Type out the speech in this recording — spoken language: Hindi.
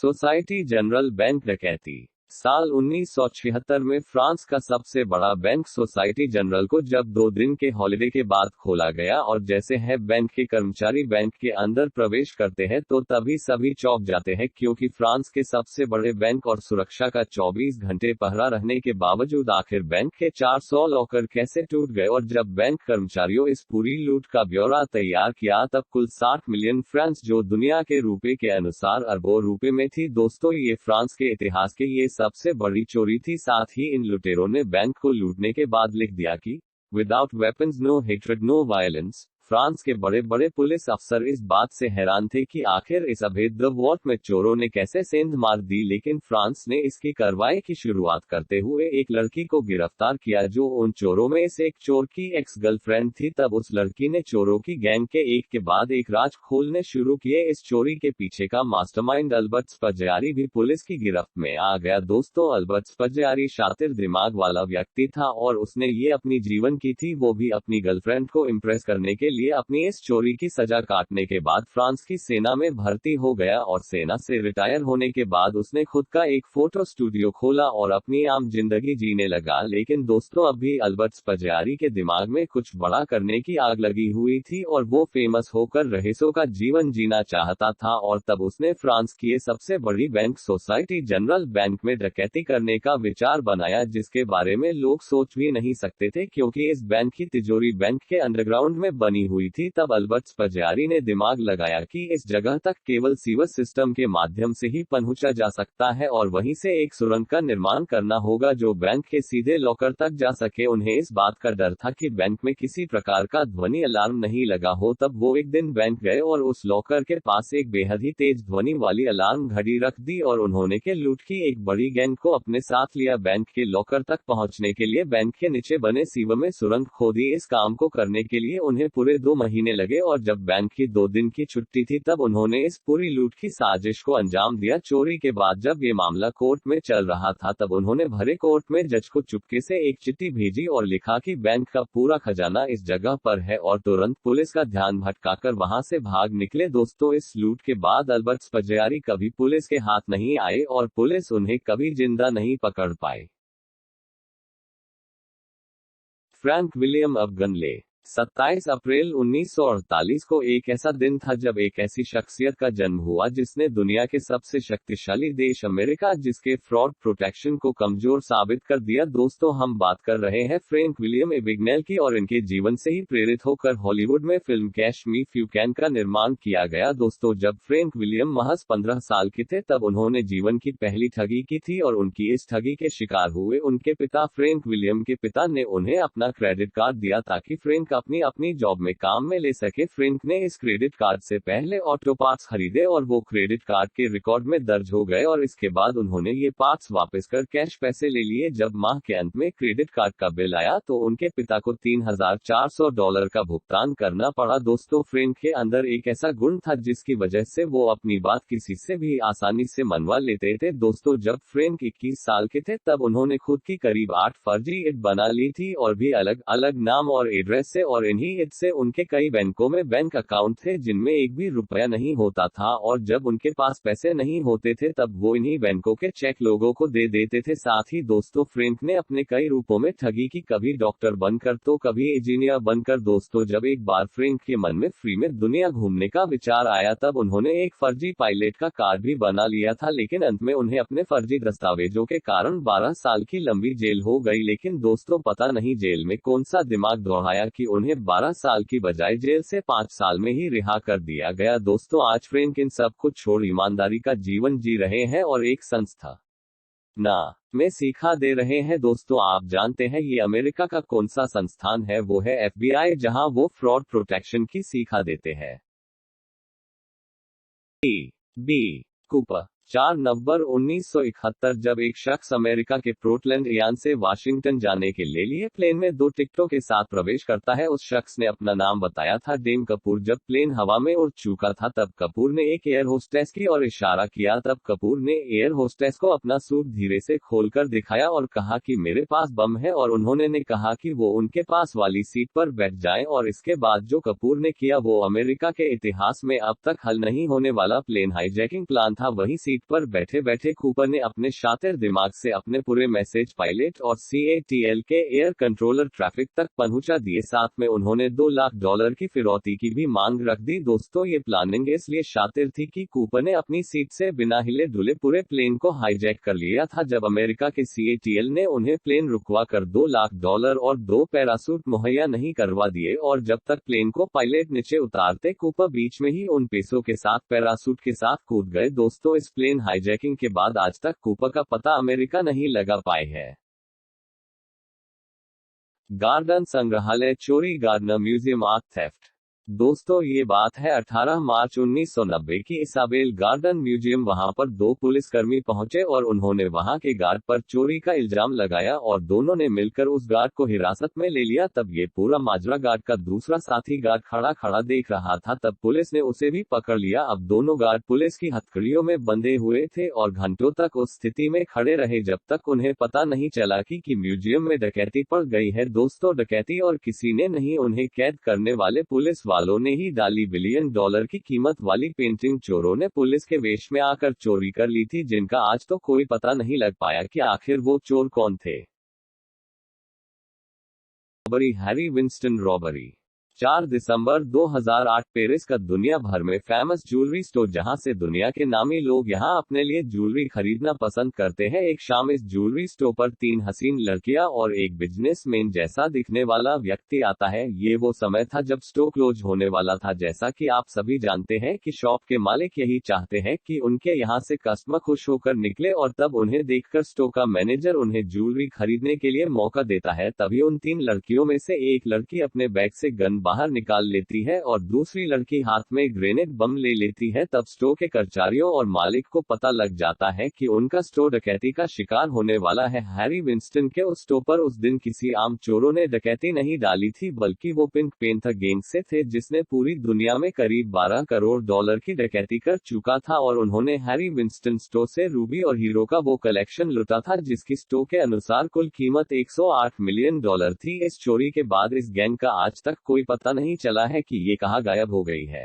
सोसाइटी जनरल बैंक डकैती। साल 1976 में फ्रांस का सबसे बड़ा बैंक सोसाइटी जनरल को जब 2 दिन के हॉलिडे के बाद खोला गया और जैसे है बैंक के कर्मचारी बैंक के अंदर प्रवेश करते हैं तो तभी सभी चौंक जाते हैं, क्योंकि फ्रांस के सबसे बड़े बैंक और सुरक्षा का 24 घंटे पहरा रहने के बावजूद आखिर बैंक के 400 लॉकर कैसे टूट गए। और जब बैंक कर्मचारियों इस पूरी लूट का ब्यौरा तैयार किया तब कुल 60 मिलियन फ्रांस, जो दुनिया के रुपए के अनुसार अरबों रुपए में थी। दोस्तों, ये फ्रांस के इतिहास के ये सबसे बड़ी चोरी थी। साथ ही इन लुटेरों ने बैंक को लूटने के बाद लिख दिया कि without weapons no hatred no violence. France के बड़े बड़े पुलिस अफसर इस बात से हैरान थे कि आखिर इस अभेद्य वॉट में चोरों ने कैसे सेंध मार दी, लेकिन फ्रांस ने इसकी कार्रवाई की शुरुआत करते हुए एक लड़की को गिरफ्तार किया जो उन चोरों में से एक चोर की एक्स गर्लफ्रेंड थी। तब उस लड़की ने चोरों की गैंग के एक के बाद एक राज खोलने शुरू किए। इस चोरी के पीछे का मास्टरमाइंड अल्बर्ट स्पज्जारी भी पुलिस की गिरफ्त में आ गया। दोस्तों, अल्बर्ट स्पज्जारी शातिर दिमाग वाला व्यक्ति था और उसने ये अपनी जीवन की थी, वो भी अपनी गर्लफ्रेंड को इम्प्रेस करने के लिए अपनी इस चोरी की सजा काटने के बाद फ्रांस की सेना में भर्ती हो गया और सेना से रिटायर होने के बाद उसने खुद का एक फोटो स्टूडियो खोला और अपनी आम जिंदगी जीने लगा। लेकिन दोस्तों, अभी अल्बर्ट स्पज्जारी के दिमाग में कुछ बड़ा करने की आग लगी हुई थी और वो फेमस होकर रईसों का जीवन जीना चाहता था। और तब उसने फ्रांस की सबसे बड़ी बैंक सोसाइटी जनरल बैंक में डकैती करने का विचार बनाया, जिसके बारे में लोग सोच भी नहीं सकते थे, क्योंकि इस बैंक की तिजोरी बैंक के अंडरग्राउंड में बनी हुई थी। तब अल्बर्ट स्पज्जारी ने दिमाग लगाया कि इस जगह तक केवल सीवर सिस्टम के माध्यम से ही पहुंचा जा सकता है और वहीं से एक सुरंग का निर्माण करना होगा जो बैंक के सीधे लॉकर तक जा सके। उन्हें इस बात का डर था कि बैंक में किसी प्रकार का ध्वनि अलार्म नहीं लगा हो। तब वो एक दिन बैंक गए और उस लॉकर के पास एक बेहद ही तेज ध्वनि वाली अलार्म घड़ी रख दी और उन्होंने के लूट की एक बड़ी गैंग को अपने साथ लिया। बैंक के लॉकर तक पहुंचने के लिए बैंक के नीचे बने सीवर में सुरंग खोदी। इस काम को करने के लिए उन्हें पूरे 2 महीने लगे और जब बैंक की 2 दिन की छुट्टी थी तब उन्होंने इस पूरी लूट की साजिश को अंजाम दिया। चोरी के बाद जब ये मामला कोर्ट में चल रहा था तब उन्होंने भरे कोर्ट में जज को चुपके से एक चिट्ठी भेजी और लिखा कि बैंक का पूरा खजाना इस जगह पर है और तुरंत पुलिस का ध्यान भटकाकर वहां से भाग निकले। दोस्तों, इस लूट के बाद अल्बर्ट स्पज्जारी कभी पुलिस के हाथ नहीं आए और पुलिस उन्हें कभी जिंदा नहीं पकड़ पाई। Frank William अबगनले। 27 अप्रैल 1948 को एक ऐसा दिन था जब एक ऐसी शख्सियत का जन्म हुआ जिसने दुनिया के सबसे शक्तिशाली देश अमेरिका जिसके फ्रॉड प्रोटेक्शन को कमजोर साबित कर दिया। दोस्तों, हम बात कर रहे हैं फ्रैंक विलियम एबिगनेल की और इनके जीवन से ही प्रेरित होकर हॉलीवुड में film catch me if you can का निर्माण किया गया। दोस्तों, जब फ्रैंक विलियम महज 15 साल के थे तब उन्होंने जीवन की पहली ठगी की थी और उनकी इस ठगी के शिकार हुए उनके पिता। फ्रैंक विलियम के पिता ने उन्हें अपना क्रेडिट कार्ड दिया ताकि फ्रैंक अपनी जॉब में काम में ले सके। फ्रैंक ने इस क्रेडिट कार्ड से पहले ऑटो पार्ट्स खरीदे और वो क्रेडिट कार्ड के रिकॉर्ड में दर्ज हो गए और इसके बाद उन्होंने ये पार्ट्स वापस कर कैश पैसे ले लिए। जब माह के अंत में क्रेडिट कार्ड का बिल आया तो उनके पिता को $3,400 का भुगतान करना पड़ा। दोस्तों, फ्रैंक के अंदर एक ऐसा गुण था जिसकी वजह से वो अपनी बात किसी से भी आसानी से मनवा लेते थे। दोस्तों, जब फ्रैंक 21 साल के थे तब उन्होंने खुद की करीब 8 फर्जी ईद बना ली थी और भी अलग अलग नाम और एड्रेस से, और इन्हीं ईद से उनके कई बैंकों में बैंक अकाउंट थे जिनमें एक भी रुपया नहीं होता था और जब उनके पास पैसे नहीं होते थे तब वो इन्हीं बैंकों के चेक लोगों को दे देते थे। साथ ही दोस्तों, फ्रैंक ने अपने कई रूपों में ठगी की, कभी डॉक्टर बनकर तो कभी इंजीनियर बनकर। दोस्तों, जब एक बार फ्रैंक के मन में फ्री में दुनिया घूमने का विचार आया तब उन्होंने एक फर्जी पायलट का कार्ड भी बना लिया था, लेकिन अंत में उन्हें अपने फर्जी दस्तावेजों के कारण 12 साल की लंबी जेल हो गई। लेकिन दोस्तों, पता नहीं जेल में कौन सा दिमाग दौड़ाया कि उन्हें 12 साल की बजाय जेल से 5 साल में ही रिहा कर दिया गया। दोस्तों, आज फ्रैंक इन सब कुछ छोड़ ईमानदारी का जीवन जी रहे हैं और एक संस्था ना में सीखा दे रहे हैं। दोस्तों, आप जानते हैं ये अमेरिका का कौन सा संस्थान है? वो है FBI, जहां वो फ्रॉड प्रोटेक्शन की सीखा देते हैं। B Cooper. 4 नवंबर 1971 जब एक शख्स अमेरिका के पोर्टलैंड यान से वाशिंगटन जाने के लिए प्लेन में 2 टिकटों के साथ प्रवेश करता है। उस शख्स ने अपना नाम बताया था डेम कपूर। जब प्लेन हवा में उड़ चुका था तब कपूर ने एक एयर होस्टेस की ओर इशारा किया। तब कपूर ने एयर होस्टेस को अपना सूट धीरे से खोलकर दिखाया और कहा कि मेरे पास बम है, और उन्होंने ने कहा कि वो उनके पास वाली सीट पर बैठ जाएं। और इसके बाद जो कपूर ने किया वो अमेरिका के इतिहास में अब तक हल नहीं होने वाला प्लेन हाईजैकिंग प्लान था। वही सीट सीट पर बैठे बैठे कूपर ने अपने शातिर दिमाग से अपने पूरे मैसेज पायलट और CATL के एयर कंट्रोलर ट्रैफिक तक पहुंचा दिए। साथ में उन्होंने $2 लाख की फिरौती की भी मांग रख दी। दोस्तों, ये प्लानिंग इसलिए शातिर थी कि कूपर ने अपनी सीट से बिना हिले डुले पूरे प्लेन को हाईजैक कर लिया था। जब अमेरिका के CATL ने उन्हें प्लेन रुकवा कर $2 लाख और 2 पैरासूट मुहैया नहीं करवा दिए, और जब तक प्लेन को पायलट नीचे उतारते कूपर बीच में ही उन पैसों के साथ पैरासूट के साथ कूद गए। दोस्तों, इस प्लेन हाईजैकिंग के बाद आज तक कूपर का पता अमेरिका नहीं लगा पाए है। गार्डन संग्रहालय चोरी, गार्डनर म्यूजियम आर्ट थेफ्ट। दोस्तों, ये बात है 18 मार्च 1990 की। इसाबेल गार्डन म्यूजियम, वहां पर 2 पुलिसकर्मी पहुंचे और उन्होंने वहां के गार्ड पर चोरी का इल्जाम लगाया और दोनों ने मिलकर उस गार्ड को हिरासत में ले लिया। तब ये पूरा माजरा गार्ड का दूसरा साथी गार्ड खड़ा खड़ा देख रहा था। तब पुलिस ने उसे भी पकड़ लिया। अब दोनों गार्ड पुलिस की हथकड़ियों में बंधे हुए थे और घंटों तक उस स्थिति में खड़े रहे जब तक उन्हें पता नहीं चला कि म्यूजियम में डकैती पड़ गई है। दोस्तों, डकैती और किसी ने नहीं, उन्हें कैद करने वाले पुलिस वालों ने ही डाली। $1 बिलियन की कीमत वाली पेंटिंग चोरों ने पुलिस के वेश में आकर चोरी कर ली थी, जिनका आज तो कोई पता नहीं लग पाया कि आखिर वो चोर कौन थे। Robbery, Harry Winston robbery. 4 दिसंबर 2008 पेरिस का दुनिया भर में फेमस ज्वेलरी स्टोर, जहां से दुनिया के नामी लोग यहां अपने लिए ज्वेलरी खरीदना पसंद करते हैं। एक शाम इस ज्वेलरी स्टोर पर 3 हसीन लड़कियां और एक बिजनेसमैन जैसा दिखने वाला व्यक्ति आता है। ये वो समय था जब स्टोर क्लोज होने वाला था। जैसा कि आप सभी जानते हैं कि शॉप के मालिक यही चाहते हैं कि उनके यहां से कस्टमर खुश होकर निकले, और तब उन्हें देखकर स्टोर का मैनेजर उन्हें ज्वेलरी खरीदने के लिए मौका देता है। तभी उन 3 लड़कियों में से एक लड़की अपने बैग से गन बाहर निकाल लेती है और दूसरी लड़की हाथ में ग्रेनेड बम ले लेती है। तब स्टोर के कर्मचारियों और मालिक को पता लग जाता है कि उनका स्टोर डकैती का शिकार होने वाला है। हैरी विंस्टन के उस स्टोर पर उस दिन किसी आम चोरों ने डकैती नहीं डाली थी, बल्कि वो पिंक पैंथर गैंग से थे, जिसने पूरी दुनिया में करीब $12 करोड़ की डकैती कर चुका था। और उन्होंने हैरी विंस्टन स्टोर से रूबी और हीरो का वो कलेक्शन लूटा था, जिसकी स्टोर के अनुसार कुल कीमत $108 मिलियन थी। इस चोरी के बाद इस गैंग का आज तक कोई पता नहीं चला है कि ये कहां गायब हो गई है।